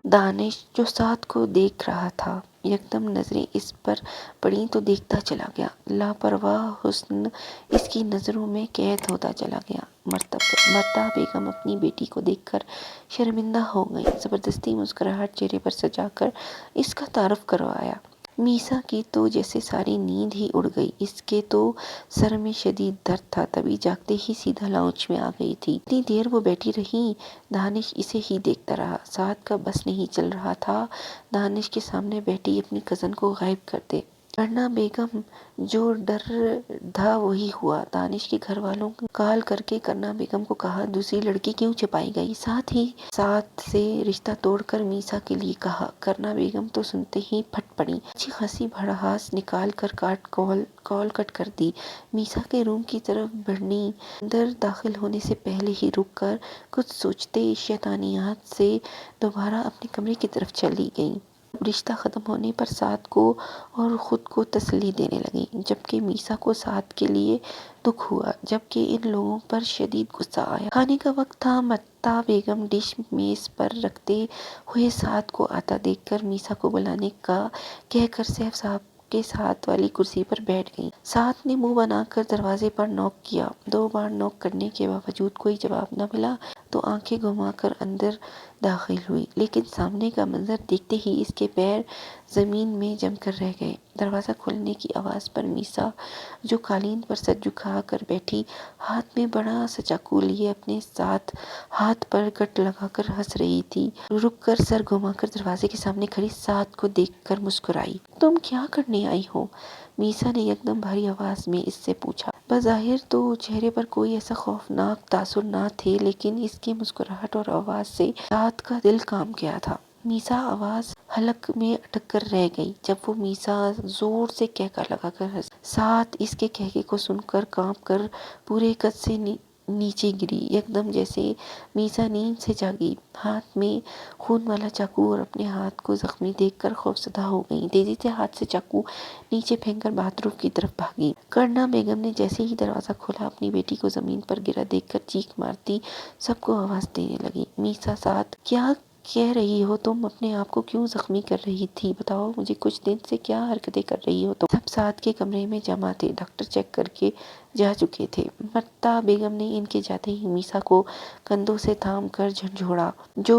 دانش جو سعد کو دیکھ رہا تھا یکدم نظریں اس پر پڑیں تو دیکھتا چلا گیا۔ لاپرواہ حسن اس کی نظروں میں قید ہوتا چلا گیا۔ مرتا بیگم اپنی بیٹی کو دیکھ کر شرمندہ ہو گئیں۔ زبردستی مسکراہٹ چہرے پر سجا کر اس کا تعارف کروایا۔ میسا کی تو جیسے ساری نیند ہی اڑ گئی۔ اس کے تو سر میں شدید درد تھا، تبھی جاگتے ہی سیدھا لاؤنج میں آ گئی تھی۔ اتنی دیر وہ بیٹھی رہیں۔ دانش اسے ہی دیکھتا رہا۔ سعد کا بس نہیں چل رہا تھا دانش کے سامنے بیٹھی اپنی کزن کو غائب کر دے، ورنہ بیگم جو ڈر تھا وہی ہوا۔ دانش کے گھر والوں نے کال کر کے کرنا بیگم کو کہا دوسری لڑکی کیوں چھپائی گئی، ساتھ ہی سعد سے رشتہ توڑ کر میسا کے لیے کہا۔ کرنا بیگم تو سنتے ہی پھٹ پڑی، اچھی خاصی بھڑاس نکال کر کال کٹ کر دی۔ میسا کے روم کی طرف بڑھنی، اندر داخل ہونے سے پہلے ہی رک کر کچھ سوچتے شیطانیات سے دوبارہ اپنے کمرے کی طرف چلی گئیں۔ رشتہ ختم ہونے پر سعد کو اور خود کو تسلی دینے لگیں، جبکہ میسا کو سعد کے لیے دکھ ہوا، جبکہ ان لوگوں پر شدید غصہ آیا۔ کھانے کا وقت تھا۔ مرتا بیگم ڈش میز پر رکھتے ہوئے سعد کو آتا دیکھ کر میسا کو بلانے کا کہہ کر سیف صاحب کے ساتھ والی کرسی پر بیٹھ گئیں۔ سعد نے منہ بنا کر دروازے پر نوک کیا۔ 2 بار نوک کرنے کے باوجود کوئی جواب نہ ملا تو آنکھیں گھما کر اندر داخل ہوئی، لیکن سامنے کا منظر دیکھتے ہی اس کے پیر زمین میں جم کر رہ گئے۔ دروازہ کھلنے کی آواز پر میسا جو قالین پر سر جھکا کر بیٹھی ہاتھ میں بڑا سا چاقو لیے اپنے ساتھ ہاتھ پر کٹ لگا کر ہنس رہی تھی، رک کر سر گھما کر دروازے کے سامنے کھڑی سعد کو دیکھ کر مسکرائی۔ تم کیا کرنے آئی ہو؟ میسا نے یکدم بھاری آواز میں اس سے پوچھا۔ بظاہر تو چہرے پر کوئی ایسا خوفناک تاثر نہ تھے، لیکن اس کی مسکراہٹ اور آواز سے سعد کا دل کانپ گیا تھا۔ میسا آواز حلق میں اٹک کر رہ گئی جب وہ میسا زور سے کہکا لگا کر ہنسی۔ سعد اس کے کہکے کو سن کر کانپ کر پورے قد سے نیچے گری، یکدم جیسے میسا نیند سے جاگی۔ ہاتھ میں خون والا چاقو اور اپنے ہاتھ کو زخمی دیکھ کر خوفزدہ ہو گئی۔ تیزی سے ہاتھ سے چاقو نیچے پھینک کر باتھ روم کی طرف بھاگی۔ کرنا بیگم نے جیسے ہی دروازہ کھولا اپنی بیٹی کو زمین پر گرا دیکھ کر چیخ مارتی سب کو آواز دینے لگی۔ میسا سعد کیا کہہ رہی ہو تم؟ اپنے آپ کو کیوں زخمی کر رہی تھی؟ بتاؤ مجھے، کچھ دن سے کیا حرکتیں کر رہی ہو تم؟ سب سعد کے کمرے میں جمع تھے، ڈاکٹر چیک کر کے جا چکے تھے۔ مرتا بیگم نے ان کے جاتے ہی میسا کو کندھوں سے تھام کر جھنجھوڑا، جو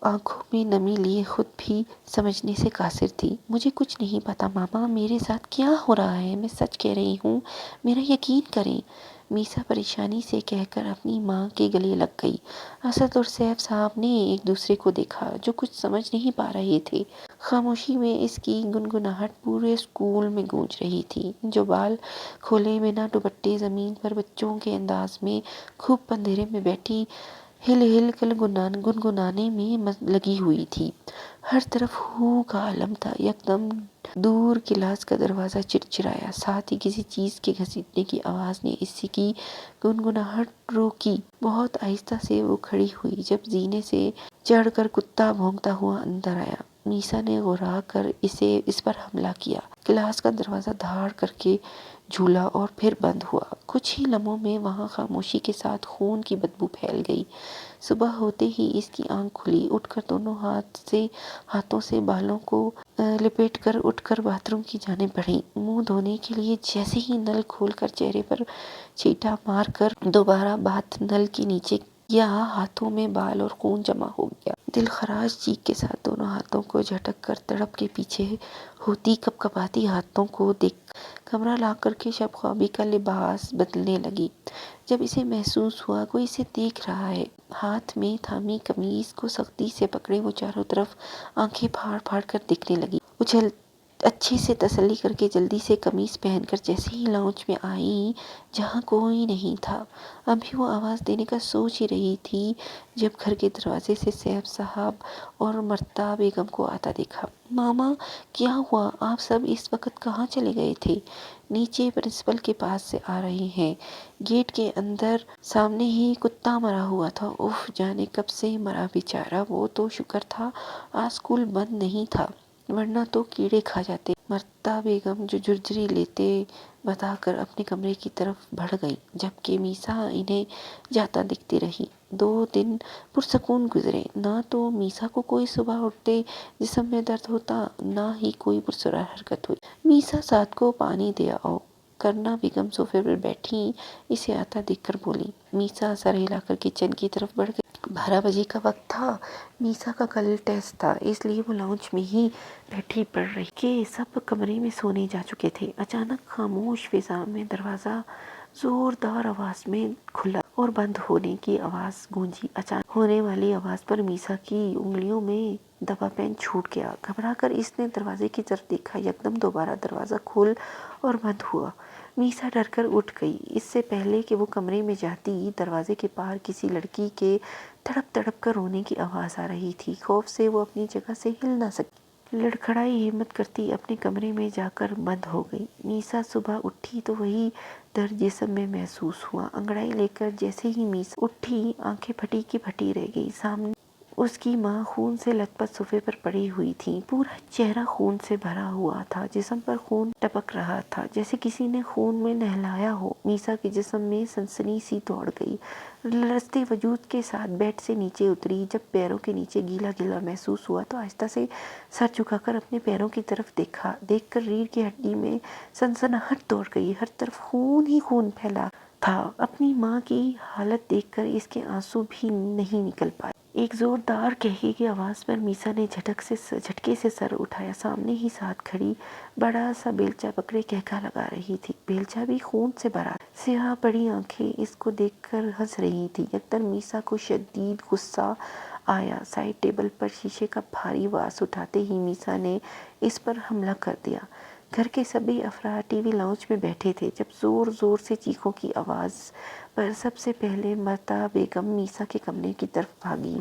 آنکھوں میں نمی لیے خود بھی سمجھنے سے قاصر تھی۔ مجھے کچھ نہیں پتا ماما، میرے ساتھ کیا ہو رہا ہے؟ میں سچ کہہ رہی ہوں، میرا یقین کریں۔ میسا پریشانی سے کہہ کر اپنی ماں کے گلے لگ گئی۔ اسد اور سیف صاحب نے ایک دوسرے کو دیکھا، جو کچھ سمجھ نہیں پا رہے تھے۔ خاموشی میں اس کی گنگناہٹ پورے سکول میں گونج رہی تھی، جو بال کھولے بنا دوپٹے زمین پر بچوں کے انداز میں خوب اندھیرے میں بیٹھی ہل ہل کر گنگنانے میں لگی ہوئی تھی۔ ہر طرف ہو کا عالم تھا۔ یکدم دور کلاس کا دروازہ چرچرایا، ساتھ ہی کسی چیز کے گھسیٹنے کی آواز نے اس کی گنگناہٹ روکی۔ بہت آہستہ سے وہ کھڑی ہوئی، جب زینے سے چڑھ کر کتا بھونکتا ہوا اندر آیا۔ میسا نے غورا کر اس پر حملہ کیا۔ کلاس کا دروازہ دھاڑ کر کے جھولا اور پھر بند ہوا۔ کچھ ہی لمحوں میں وہاں خاموشی کے ساتھ خون کی بدبو پھیل گئی۔ صبح ہوتے ہی اس کی آنکھ کھلی، اٹھ کر دونوں ہاتھوں سے بالوں کو لپیٹ کر اٹھ کر باتھ روم کی جانب بڑھی۔ منہ دھونے کے لیے جیسے ہی نل کھول کر چہرے پر چھینٹا مار کر دوبارہ باتھ نل کے نیچے کیا، ہاتھوں میں بال اور خون جمع ہو گیا۔ دل خراش چیخ کے ساتھ دونوں ہاتھوں کو جھٹک کر تڑپ کے پیچھے ہوتی کپ کپاتی ہاتھوں کو دیکھ کمرہ لاک کر کے شب خوابی کا لباس بدلنے لگی۔ جب اسے محسوس ہوا کوئی اسے دیکھ رہا ہے، ہاتھ میں تھامی قمیض کو سختی سے پکڑے وہ چاروں طرف آنکھیں پھاڑ پھاڑ کر دیکھنے لگی۔ اچھے سے تسلی کر کے جلدی سے قمیض پہن کر جیسے ہی لاؤنج میں آئی جہاں کوئی نہیں تھا، ابھی وہ آواز دینے کا سوچ ہی رہی تھی جب گھر کے دروازے سے سیف صاحب اور مرتا بیگم کو آتا دیکھا۔ ماما کیا ہوا؟ آپ سب اس وقت کہاں چلے گئے تھے؟ نیچے پرنسپل کے پاس سے آ رہے ہیں، گیٹ کے اندر سامنے ہی کتا مرا ہوا تھا۔ اف، جانے کب سے مرا بیچارہ، وہ تو شکر تھا آج سکول بند نہیں تھا، ورنہ تو کیڑے کھا جاتے۔ مرتا بیگم جو جھرجھری لیتے بتا کر اپنے کمرے کی طرف بڑھ گئیں، جبکہ میسا انہیں جاتا دیکھتی رہی۔ 2 दिन पुरसकून गुजरे। ना तो मीसा को कोई सुबह उठते जिस्म में दर्द होता, ना ही कोई पुरसरार हरकत हुई। मीसा साद को पानी दे आओ। करना बेगम सोफे पर बैठी इसे आता देखकर बोली। मीसा सर हिलाकर किचन की तरफ बढ़ गई। 12 बजे का वक्त था। मीसा का कल टेस्ट था, इसलिए वो लाउंज में ही बैठी पड़ रही कि सब कमरे में सोने जा चुके थे। अचानक खामोश फिजा में दरवाज़ा जोरदार आवाज में खुला और बंद होने की आवाज गूंजी। अचानक होने वाली आवाज पर मीसा की उंगलियों में दबा पेन छूट गया। घबरा कर इसने दरवाजे की तरफ देखा। एकदम दोबारा दरवाज़ा खुल और बंद हुआ। मीसा डर कर उठ गई। इससे पहले कि वो कमरे में जाती, दरवाजे के पार किसी लड़की के तड़प तड़प कर रोने की आवाज़ आ रही थी। खौफ से वो अपनी जगह से हिल ना सकी। लड़खड़ाई हिम्मत करती अपने कमरे में जाकर बंद हो गई। मीसा सुबह उठी तो वही दर्द जिस्म में महसूस हुआ। अंगड़ाई लेकर जैसे ही मीसा उठी, आंखें फटी की फटी रह गई। सामने उसकी माँ खून से लथपथ सोफे पर पड़ी हुई थी। पूरा चेहरा खून से भरा हुआ था। जिस्म पर खून टपक रहा था, जैसे किसी ने खून में नहलाया हो। मीसा के जिस्म में सनसनी सी दौड़ गई। लरजते वजूद के साथ बेड से नीचे उतरी। जब पैरों के नीचे गीला गीला महसूस हुआ तो आहिस्ता से सर झुकाकर अपने पैरों की तरफ देखा। देखकर रीढ़ की हड्डी में सनसनाहट दौड़ गई। हर तरफ खून ही खून फैला था। अपनी माँ की हालत देखकर इसके आंसू भी नहीं निकल पाए। एक जोरदार कहके की आवाज पर मीसा ने झटके से सर उठाया। सामने ही साथ खड़ी बड़ा सा बेलचा पकड़े कहका लगा रही थी। बेलचा भी खून से भरा। स्याह बड़ी आंखें इसको देखकर हंस रही थी। एकदम मीसा को शदीद गुस्सा आया। साइड टेबल पर शीशे का भारी वास उठाते ही मीसा ने इस पर हमला कर दिया। घर के सभी अफराद टीवी लाउंज में बैठे थे। जब जोर जोर से चीखों की आवाज़ पर सबसे पहले मर्ता बेगम मीसा के कमरे की तरफ भागी।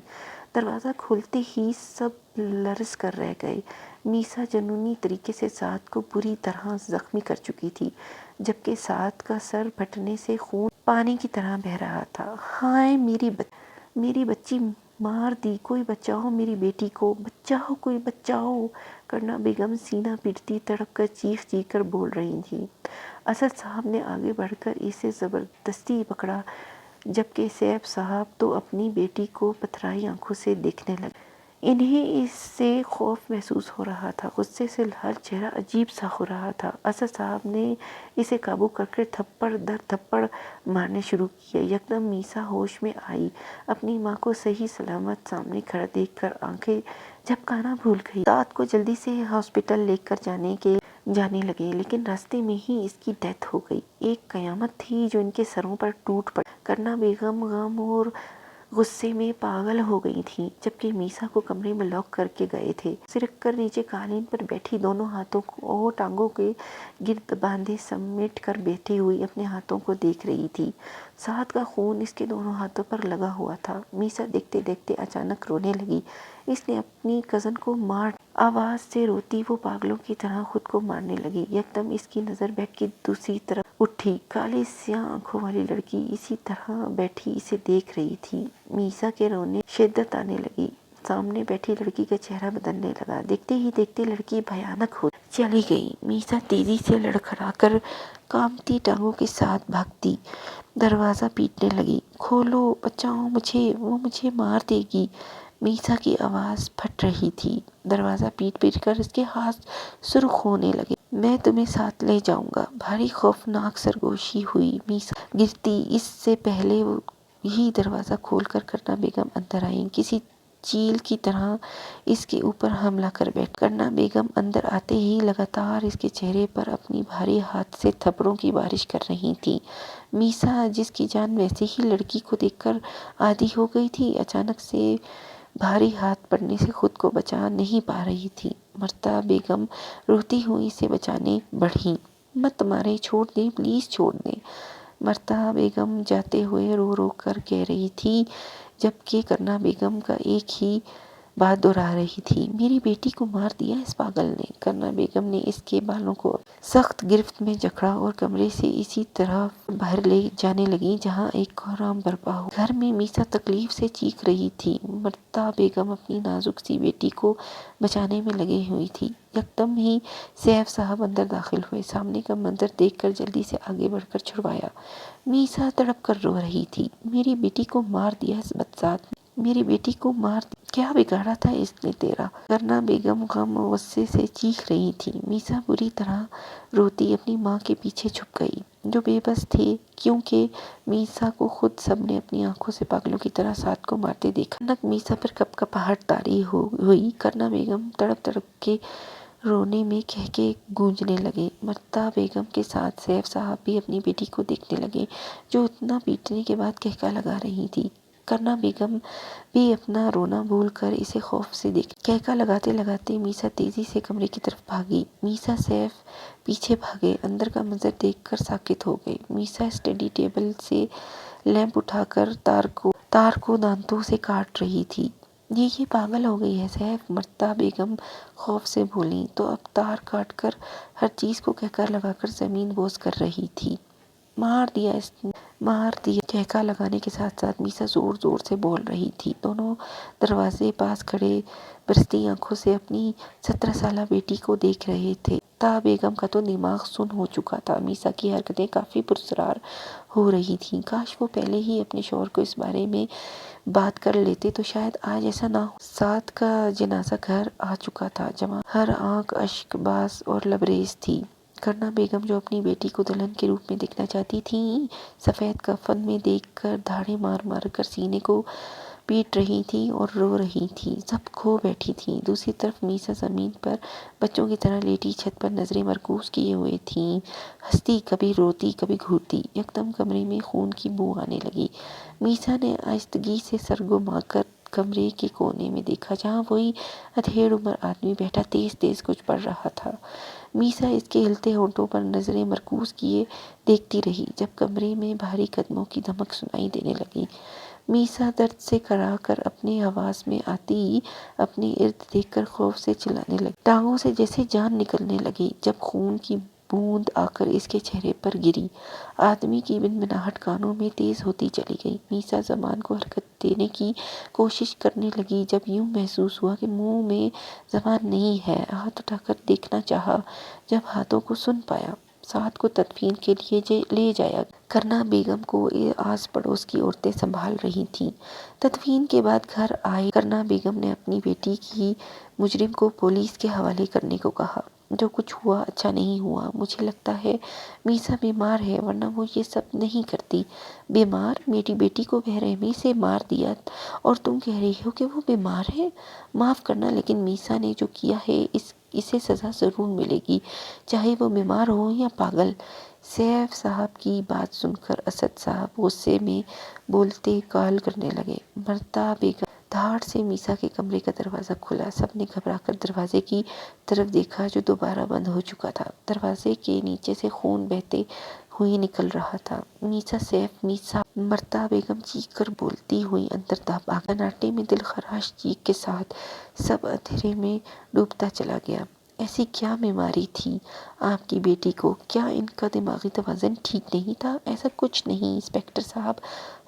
दरवाज़ा खुलते ही सब लरज कर रह गए। मीसा जुनूनी तरीके से साद को बुरी तरह जख्मी कर चुकी थी, जबकि साद का सर फटने से खून पानी की तरह बह रहा था। हाय मेरी बच्ची मार दी, कोई बचाओ मेरी बेटी को, बचाओ कोई बचाओ। करना बेगम सीना पीटती तड़प कर चीख कर बोल रही थी। असद साहब ने आगे बढ़कर इसे ज़बरदस्ती पकड़ा, जबकि सैफ साहब तो अपनी बेटी को पथराई आंखों से देखने लगे। इन्हें इससे खौफ महसूस हो रहा था। गुस्से से हर चेहरा अजीब सा हो रहा था। असद साहब ने इसे काबू करके थप्पड़ दर थप्पड़ मारने शुरू किए। एकदम मीसा होश में आई। अपनी माँ को सही सलामत सामने खड़ा देखकर आंखें झपकाना भूल गई। साथ को जल्दी से हॉस्पिटल लेकर जाने लगे, लेकिन रास्ते में ही इसकी डेथ हो गई। एक कयामत थी जो इनके सरों पर टूट पड़ी। करना बेगम गम और गुस्से में पागल हो गई थी, जबकि मीसा को कमरे में लॉक करके गए थे। सिरक कर नीचे कालीन पर बैठी दोनों हाथों को और टांगों के गिर्द बांधे समेट कर बैठी हुई अपने हाथों को देख रही थी। साद का खून इसके दोनों हाथों पर लगा हुआ था। मीसा देखते देखते अचानक रोने लगी। इसने अपनी कज़न को मार। आवाज से रोती वो पागलों की तरह खुद को मारने लगी। एकदम इसकी नज़र बेड की दूसरी तरफ उठी। काली स्याह आंखों वाली लड़की इसी तरह बैठी इसे देख रही थी। मीसा के रोने शिद्दत आने लगी। सामने बैठी लड़की का चेहरा बदलने लगा। देखते ही देखते लड़की भयानक हो चली गई। मीसा तेजी से लड़खड़ाकर कांपती टांगों के साथ भागती दरवाज़ा पीटने लगी। खोलो, बचाओ मुझे, वो मुझे मार देगी। मीसा की आवाज़ फट रही थी। दरवाज़ा पीट कर इसके हाथ सुर्ख होने लगे। मैं तुम्हें साथ ले जाऊंगा। भारी खौफनाक सरगोशी हुई। मीसा गिरती इससे पहले वो ही दरवाज़ा खोलकर करना बेगम अंदर आई। किसी चील की तरह इसके ऊपर हमला कर बैठ। करना बेगम अंदर आते ही लगातार इसके चेहरे पर अपनी भारी हाथ से थप्पड़ों की बारिश कर रही थी। मीसा, जिसकी जान वैसे ही लड़की को देखकर आधी हो गई थी, अचानक से भारी हाथ पड़ने से खुद को बचा नहीं पा रही थी। मर्ता बेगम रोती हुई इसे बचाने बढ़ी। मत मारे, छोड़ दे, प्लीज़ छोड़ दे। मर्ता बेगम जाते हुए रो रो कर कह रही थी, जबकि करना बेगम का एक ही बात दोहरा रही थी। मेरी बेटी को मार दिया इस पागल ने। करना बेगम ने इसके बालों को सख्त गिरफ्त में जकड़ा और कमरे से इसी तरह बाहर ले जाने लगी जहाँ एक कोहराम बरपा हो। घर में मीसा तकलीफ से चीख रही थी। मर्ता बेगम अपनी नाजुक सी बेटी को बचाने में लगी हुई थी। एकदम ही सैफ साहब अंदर दाखिल हुए। सामने का मंजर देखकर जल्दी से आगे बढ़कर छुड़वाया। मीसा तड़प कर रो रही थी। मेरी बेटी को मार दिया इस बदसात ने, मेरी बेटी को मार दिया। क्या बिगाड़ा था इसने तेरा? करना बेगम गम और गुस्से से चीख रही थी। मीसा बुरी तरह रोती अपनी माँ के पीछे छुप गई, जो बेबस थे क्योंकि मीसा को खुद सबने अपनी आंखों से पागलों की तरह साथ को मारते देखा। अचानक मीसा पर कपकपाहट तारी हुई। करना बेगम तड़प तड़प के रोने में कहके गूंजने लगे। मर्ता बेगम के साथ सैफ साहब भी अपनी बेटी को देखने लगे, जो उतना पीटने के बाद कहका लगा रही थी। करना बेगम भी अपना रोना भूल कर इसे खौफ से देख। कहका लगाते लगाते मीसा तेजी से कमरे की तरफ भागी। मीसा सैफ पीछे भागे। अंदर का मंजर देखकर साकित हो गए। मीसा स्टडी टेबल से लैंप उठाकर तार को दांतों से काट रही थी। ये पागल हो गई है सैफ, मर्ता बेगम खौफ से बोली तो अब तार काटकर हर चीज को कहकर लगाकर जमीन बोझ कर रही थी। मार दिया इसने, मार दिया। कहका लगाने के साथ साथ मीसा जोर जोर से बोल रही थी। दोनों दरवाजे पास खड़े बरसती आंखों से अपनी 17 साला बेटी को देख रहे थे। ता बेगम का तो दिमाग सुन हो चुका था। मीसा की हरकतें काफी पुरस्कार हो रही थी। काश वो पहले ही अपने शौहर को इस बारे में बात कर लेते तो शायद आज ऐसा ना हो। साथ का जनाजा घर आ चुका था, जहाँ हर आंख अश्कबाज और लबरेज थी। करना बेगम, जो अपनी बेटी को दुल्हन के रूप में देखना चाहती थी, सफेद कफन में देखकर धाड़े मार मार कर सीने को पीट रही थी और रो रही थी। सब खो बैठी थी। दूसरी तरफ मीसा जमीन पर बच्चों की तरह लेटी छत पर नजरें मरकूज किए हुए थी। हंसती, कभी रोती, कभी घूरती। एकदम कमरे में खून की बू आने लगी। मीसा ने आहिस्तगी से सर घुमाकर कमरे के कोने में देखा, जहाँ वही अधेड़ उम्र आदमी बैठा तेज तेज कुछ पढ़ रहा था। मीसा इसके हिलते होंठों पर नजरें मरकूज किए देखती रही, जब कमरे में भारी कदमों की धमक सुनाई देने लगी। मीसा दर्द से कराकर अपनी आवाज में आती अपने इर्द देखकर खौफ से चिल्लाने लगी। टांगों से जैसे जान निकलने लगी जब खून की बूंद आकर इसके चेहरे पर गिरी। आदमी की बिनबिनाहट कानों में तेज होती चली गई। मीसा जबान को हरकत देने की कोशिश करने लगी, जब यूं महसूस हुआ कि मुंह में जबान नहीं है। हाथ उठाकर देखना चाहा, जब हाथों को सुन पाया। साथ को तदफीन के लिए ले जाया। करना बेगम को आस पड़ोस की औरतें संभाल रही थीं। तदफीन के बाद घर आए करना बेगम ने अपनी बेटी की मुजरिम को पुलिस के हवाले करने को कहा। जो कुछ हुआ अच्छा नहीं हुआ। मुझे लगता है मीसा बीमार है, वरना वो ये सब नहीं करती। बीमार? मेरी बेटी को बेरहमी से मार दिया और तुम कह रही हो कि वो बीमार है? माफ करना, लेकिन मीसा ने जो किया है इसे सजा जरूर मिलेगी, चाहे वो बीमार हो या पागल। सैफ साहब की बात सुनकर असद साहब गुस्से में बोलते काल करने लगे। मर्ता बेगम धाड़ से मीसा के कमरे का दरवाजा खुला। सबने घबराकर दरवाजे की तरफ देखा, जो दोबारा बंद हो चुका था। दरवाजे के नीचे से खून बहते हुए निकल रहा था। मीसा, सैफ, मीसा। मर्ता बेगम चीख कर बोलती हुई अंदर भागा। सन्नाटे में दिलखराश चीख के साथ सब अंधेरे में डूबता चला गया। ऐसी क्या बीमारी थी आपकी बेटी को? क्या इनका दिमागी तवाज़ुन ठीक नहीं था? ऐसा कुछ नहीं इंस्पेक्टर साहब,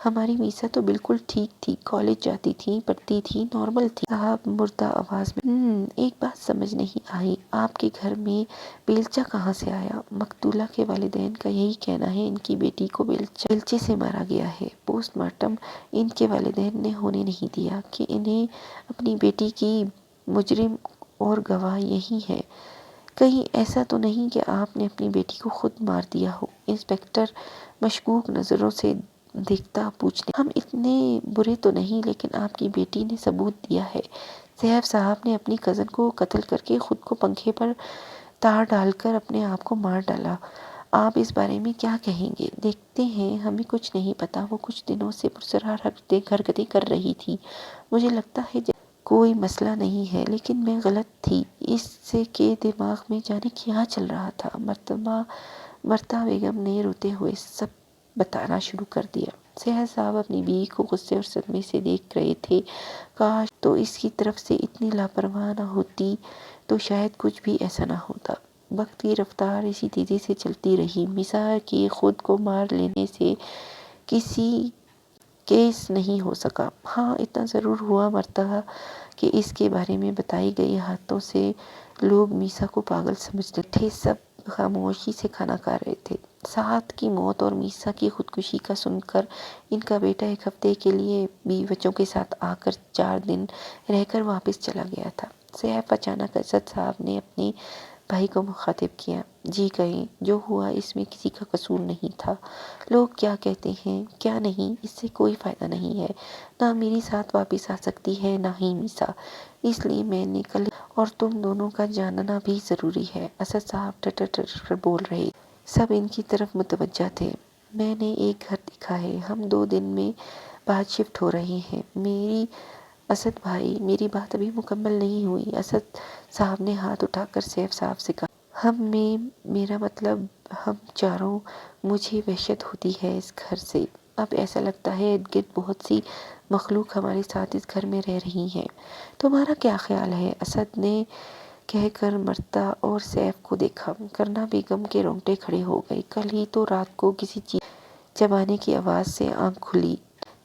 हमारी मीसा तो बिल्कुल ठीक थी। कॉलेज जाती थी, पढ़ती थी, नॉर्मल थी। साहब मुर्दा आवाज में एक बात समझ नहीं आई, आपके घर में बेलचा कहाँ से आया? मकतूला के वालिदैन का यही कहना है इनकी बेटी को बेलचे से मारा गया है। पोस्टमार्टम इनके वालिदैन ने होने नहीं दिया कि इन्हें अपनी बेटी की मुजरिम और गवाह यही है। कहीं ऐसा तो नहीं कि आपने अपनी बेटी को खुद मार दिया हो? इंस्पेक्टर मशकूक नज़रों से देखता पूछने। हम इतने बुरे तो नहीं, लेकिन आपकी बेटी ने सबूत दिया है। सैफ साहब ने अपनी कज़न को कत्ल करके खुद को पंखे पर तार डालकर अपने आप को मार डाला। आप इस बारे में क्या कहेंगे? देखते हैं, हमें कुछ नहीं पता। वो कुछ दिनों से पुरसरार हरकतें कर रही थी। मुझे लगता है कोई मसला नहीं है, लेकिन मैं गलत थी। इससे के दिमाग में जाने क्या चल रहा था। मर्ता बेगम ने रोते हुए सब बताना शुरू कर दिया। سیاح صاحب اپنی بیوی کو غصے اور صدمے سے دیکھ رہے تھے۔ کاش تو اس کی طرف سے اتنی لاپرواہ نہ ہوتی تو شاید کچھ بھی ایسا نہ ہوتا۔ وقت کی رفتار اسی تیزی سے چلتی رہی۔ میسا کے خود کو مار لینے سے کسی کیس نہیں ہو سکا۔ ہاں اتنا ضرور ہوا مرتا کہ اس کے بارے میں بتائی گئی باتوں سے لوگ میسا کو پاگل سمجھتے تھے۔ سب خاموشی سے کھانا کھا رہے تھے۔ سعد کی موت اور میسا کی خودکشی کا سن کر ان کا بیٹا ایک ہفتے کے لیے بیوی بچوں کے ساتھ آ کر 4 دن رہ کر واپس چلا گیا تھا۔ سیف اچانک اسد صاحب نے اپنے بھائی کو مخاطب کیا۔ جی کہیں، جو ہوا اس میں کسی کا قصور نہیں تھا۔ لوگ کیا کہتے ہیں کیا نہیں، اس سے کوئی فائدہ نہیں ہے۔ نہ میری ساتھ واپس آ سکتی ہے نہ ہی میسا، اس لیے میں نے کل اور تم دونوں کا جاننا بھی ضروری ہے۔ اسد صاحب ٹر بول رہے، سب ان کی طرف متوجہ تھے۔ میں نے ایک گھر دیکھا ہے، ہم 2 دن میں بعد شفٹ ہو رہے ہیں۔ اسد بھائی، میری بات ابھی مکمل نہیں ہوئی۔ اسد صاحب نے ہاتھ اٹھا کر سیف صاحب سے کہا، ہم میں میرا مطلب ہم چاروں، مجھے وحشت ہوتی ہے اس گھر سے۔ اب ایسا لگتا ہے ارد گرد بہت سی مخلوق ہمارے ساتھ اس گھر میں رہ رہی ہیں۔ تمہارا کیا خیال ہے؟ اسد نے کہہ کر مرتا اور سیف کو دیکھا۔ کرنا بیگم کے رونگٹے کھڑے ہو گئے۔ کل ہی تو رات کو کسی چیز چبانے کی آواز سے آنکھ کھلی۔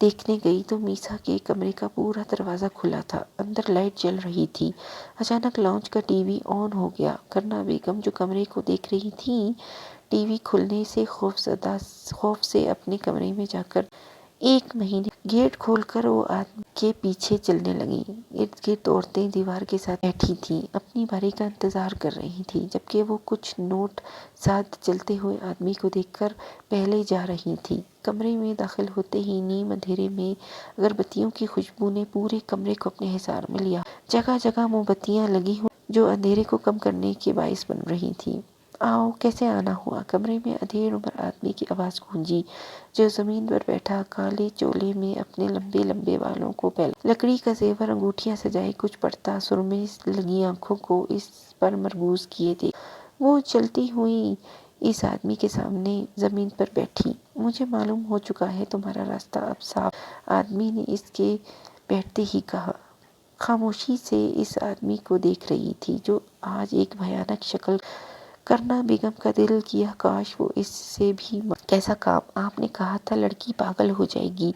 دیکھنے گئی تو میسا کے کمرے کا پورا دروازہ کھلا تھا، اندر لائٹ جل رہی تھی۔ اچانک لاؤنج کا ٹی وی آن ہو گیا۔ کرنا بیگم جو کمرے کو دیکھ رہی تھیں، ٹی وی کھلنے سے خوف سے اپنے کمرے میں جا کر 1 مہینے گیٹ کھول کر وہ آدمی کے پیچھے چلنے لگیں۔ ارد گرد عورتیں دیوار کے ساتھ بیٹھی تھیں، اپنی باری کا انتظار کر رہی تھیں، جبکہ وہ کچھ نوٹ ساتھ چلتے ہوئے آدمی کو دیکھ کر پہلے جا رہی تھیں۔ کمرے میں داخل ہوتے ہی نیم اندھیرے میں اگر بتیوں کی خوشبو نے پورے کمرے کو اپنے حصار میں لیا۔ جگہ جگہ موم بتیاں لگی ہوئی جو اندھیرے کو کم کرنے کے باعث بن رہی تھیں۔ آؤ، کیسے آنا ہوا؟ کمرے میں ادھیڑ عمر آدمی کی آواز گونجی، جو زمین پر بیٹھا کالے چولے میں اپنے لمبے لمبے بالوں کو پھیلا لکڑی کا زیور انگوٹھیاں سجائے کچھ پڑھتا، سرمے لگی آنکھوں کو اس پر مرکوز کیے دیکھ وہ چلتی ہوئی اس آدمی کے سامنے زمین پر بیٹھی۔ مجھے معلوم ہو چکا ہے تمہارا راستہ اب صاف، آدمی نے اس کے بیٹھتے ہی کہا۔ خاموشی سے اس آدمی کو دیکھ رہی تھی جو آج ایک بھیانک شکل۔ کرنا بیگم کا دل کیا کاش وہ اس سے بھی کیسا کام؟ آپ نے کہا تھا لڑکی پاگل ہو جائے گی،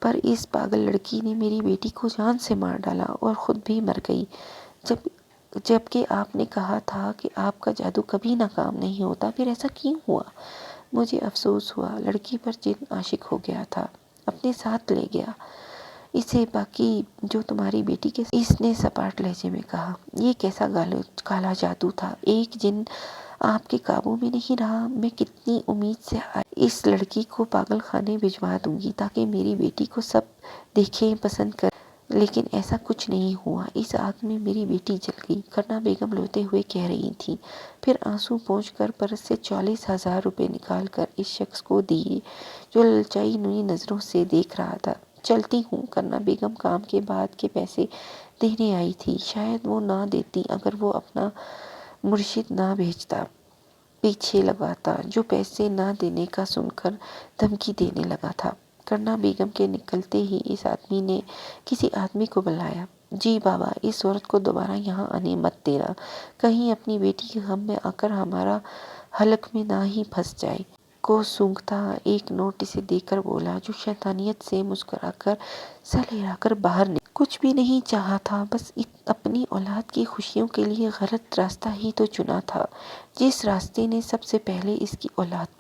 پر اس پاگل لڑکی نے میری بیٹی کو جان سے مار ڈالا اور خود بھی مر گئی، جبکہ آپ نے کہا تھا کہ آپ کا جادو کبھی ناکام نہیں ہوتا، پھر ایسا کیوں ہوا؟ مجھے افسوس ہوا، لڑکی پر جن عاشق ہو گیا تھا، اپنے ساتھ لے گیا اسے، باقی جو تمہاری بیٹی کے اس نے سپاٹ لہجے میں کہا۔ یہ کیسا کالا جادو تھا؟ ایک جن آپ کے قابو میں نہیں رہا۔ میں کتنی امید سے اس لڑکی کو پاگل خانے بھجوا دوں گی تاکہ میری بیٹی کو سب دیکھیں پسند کریں، لیکن ایسا کچھ نہیں ہوا، اس آگ میں میری بیٹی جل گئی۔ کرنا بیگم روتے ہوئے کہہ رہی تھیں، پھر آنسو پونچھ کر پرس سے 40,000 روپے نکال کر اس شخص کو دیے جو للچائی ہوئی نظروں سے دیکھ رہا تھا۔ چلتی ہوں۔ کرنا بیگم کام کے بعد کے پیسے دینے آئی تھی، شاید وہ نہ دیتی اگر وہ اپنا مرشد نہ بھیجتا، پیچھے لگاتا، جو پیسے نہ دینے کا سن کر دھمکی دینے لگا تھا۔ کرنا بیگم کے نکلتے ہی اس آدمی نے کسی آدمی کو بلایا، جی بابا، اس عورت کو دوبارہ یہاں آنے مت دینا، کہیں اپنی بیٹی کے غم میں آ کر ہمارا حلق میں نہ ہی پھنس جائے۔ کو سونگھتا ایک نوٹ اسے دے کر بولا، جو شیطانیت سے مسکرا کر سر ہلا کر باہر نکلا۔ کچھ بھی نہیں چاہا تھا، بس اپنی اولاد کی خوشیوں کے لیے غلط راستہ ہی تو چنا تھا، جس راستے نے سب سے پہلے اس کی اولاد